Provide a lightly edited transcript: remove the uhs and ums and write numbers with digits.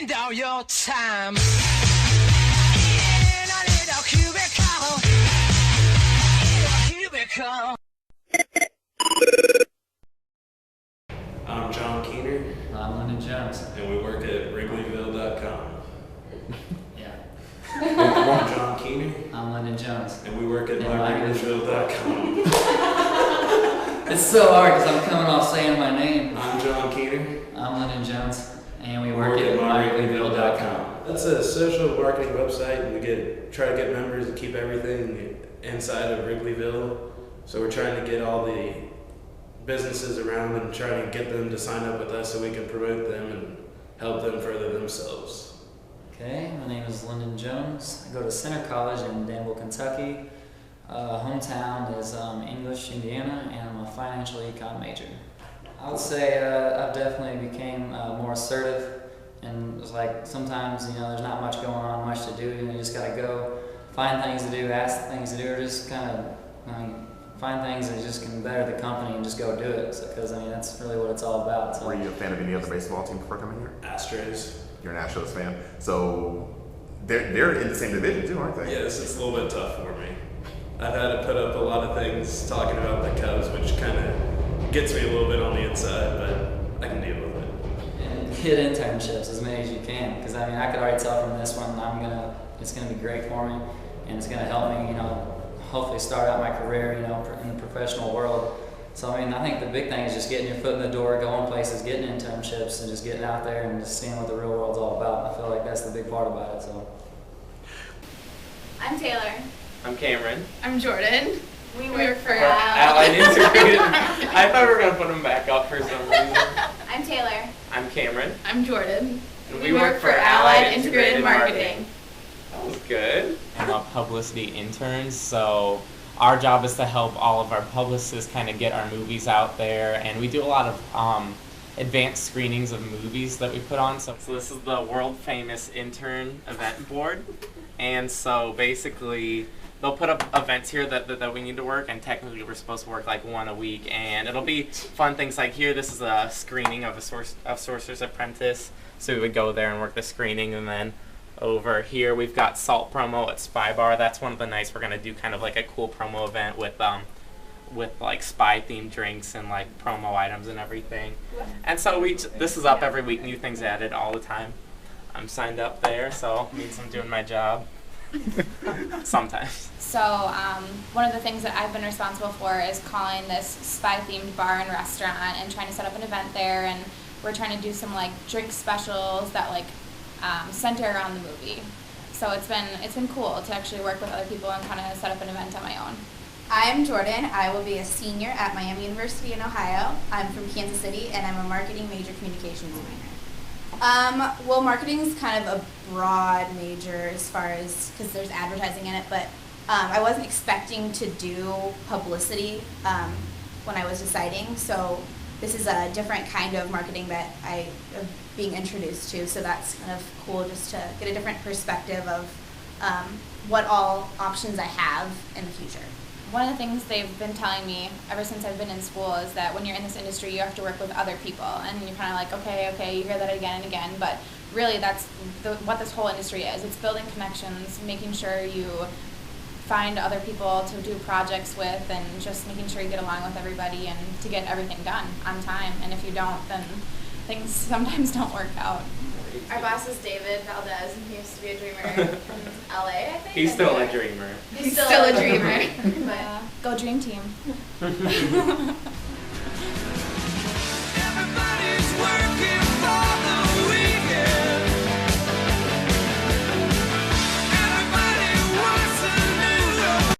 spend all your time in a little cubicle. I'm John Keener, I'm Lyndon Jones. and we work at Wrigleyville.com. Yeah. I'm John Keener, I'm Lyndon Jones. and we work at And Wrigleyville.com. It's so hard because I'm coming off saying my name. I'm John Keener. I'm Lyndon Jones, and we work at Wrigleyville.com. That's a social marketing website, and we try to get members to keep everything inside of Wrigleyville. So we're trying to get all the businesses around and trying to get them to sign up with us so we can promote them and help them further themselves. Okay, my name is Lyndon Jones. I go to Center College in Danville, Kentucky. Hometown is English, Indiana, and I'm a financial econ major. I would say I've definitely became more assertive, and it's like sometimes there's not much going on, much to do. You just gotta go find things to do, ask things to do, or just kind of find things that just can better the company and just go do it. Because that's really what it's all about. So. Were you a fan of any other baseball team before coming here? Astros. You're an Astros fan, so they're in the same division too, aren't they? Yes, it's a little bit tough for me. I've had to put up a lot of things talking about the Cubs, which kind of gets me a little bit on the inside, but I can deal with it. And get internships as many as you can, because I could already tell from this one it's gonna be great for me, and it's gonna help me, hopefully start out my career, in the professional world. So I think the big thing is just getting your foot in the door, going places, getting internships, and just getting out there and just seeing what the real world's all about. I feel like that's the big part about it. So. I'm Taylor. I'm Cameron. I'm Jordan. We work for Allied Integrated. I thought we were going to put them back up for some reason. I'm Taylor. I'm Cameron. I'm Jordan. And we work for Allied Integrated Marketing. That was good. I'm a publicity intern, so our job is to help all of our publicists kind of get our movies out there, and we do a lot of advanced screenings of movies that we put on. So this is the world famous Intern event board, and so basically they'll put up events here that we need to work, and technically we're supposed to work like one a week, and it'll be fun things like here. This is a screening of Sorcerer's Apprentice, so we would go there and work the screening, and then over here we've got Salt promo at Spy Bar. That's one of the nights we're gonna do kind of like a cool promo event with like spy themed drinks and like promo items and everything. And so this is up every week, new things added all the time. I'm signed up there, so it means I'm doing my job. Sometimes. So one of the things that I've been responsible for is calling this spy-themed bar and restaurant and trying to set up an event there, and we're trying to do some like drink specials that center around the movie. So it's been cool to actually work with other people and kind of set up an event on my own. I'm Jordan. I will be a senior at Miami University in Ohio. I'm from Kansas City, and I'm a marketing major, communications minor. Well, marketing is kind of a broad major as far as, because there's advertising in it, but I wasn't expecting to do publicity when I was deciding, so this is a different kind of marketing that I am being introduced to, so that's kind of cool just to get a different perspective of what all options I have in the future. One of the things they've been telling me ever since I've been in school is that when you're in this industry, you have to work with other people, and you're kind of like, okay, you hear that again and again, but really that's what this whole industry is. It's building connections, making sure you find other people to do projects with, and just making sure you get along with everybody and to get everything done on time. And if you don't, then things sometimes don't work out. Our boss is David Valdez, and he used to be a dreamer from LA, I think. He's still a dreamer. He's still a dreamer. But go Dream Team.